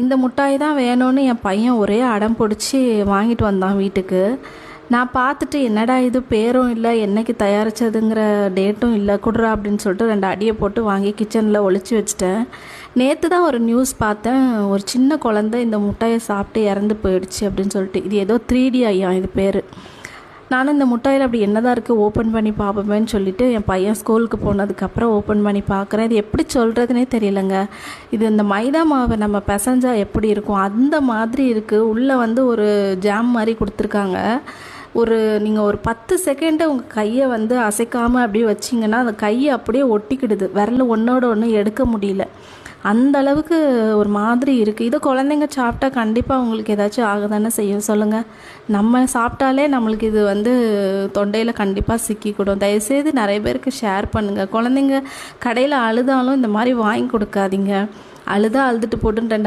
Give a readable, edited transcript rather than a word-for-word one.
இந்த முட்டாய் தான் வேணும்னு என் பையன் ஒரே அடம் பிடிச்சி வாங்கிட்டு வந்தான் வீட்டுக்கு. நான் பார்த்துட்டு என்னடா இது பேரும் இல்லை, என்னைக்கு தயாரித்ததுங்கிற டேட்டும் இல்லை, குடுறா அப்படின்னு சொல்லிட்டு 2 அடியை போட்டு வாங்கி கிச்சனில் ஒளிச்சு வச்சுட்டேன். நேற்று தான் ஒரு நியூஸ் பார்த்தேன், ஒரு சின்ன குழந்தை இந்த முட்டாயை சாப்பிட்டு இறந்து போயிடுச்சு அப்படின்னு சொல்லிட்டு. இது ஏதோ 3D ஐயா இது பேர். நானும் இந்த முட்டாயில் அப்படி என்னதான் இருக்குது ஓப்பன் பண்ணி பார்ப்போமேன்னு சொல்லிவிட்டு என் பையன் ஸ்கூலுக்கு போனதுக்கப்புறம் ஓப்பன் பண்ணி பார்க்குறேன். இது எப்படி சொல்கிறதுனே தெரியலங்க. இது இந்த மைதா மாவை நம்ம பிசைஞ்சா எப்படி இருக்கும் அந்த மாதிரி இருக்குது. உள்ளே வந்து ஒரு ஜாம் மாதிரி கொடுத்துருக்காங்க. நீங்கள் ஒரு 10 செகண்டு உங்கள் கையை வந்து அசைக்காமல் அப்படியே வச்சிங்கன்னா அந்த கையை அப்படியே ஒட்டிக்கிடுது. விரல் ஒன்றோட ஒன்று எடுக்க முடியல. அந்த அளவுக்கு ஒரு மாதிரி இருக்குது. இதை குழந்தைங்க சாப்பிட்டா கண்டிப்பாக உங்களுக்கு ஏதாச்சும் ஆகுதானே செய்யும் சொல்லுங்கள். நம்ம சாப்பிட்டாலே நம்மளுக்கு இது வந்து தொண்டையில் கண்டிப்பாக சிக்கிக்கூடும். தயவுசெய்து நிறைய பேருக்கு ஷேர் பண்ணுங்கள். குழந்தைங்க கடையில் அழுதாலும் இந்த மாதிரி வாங்கி கொடுக்காதீங்க. அழுதுட்டு போட்டுன்னு 2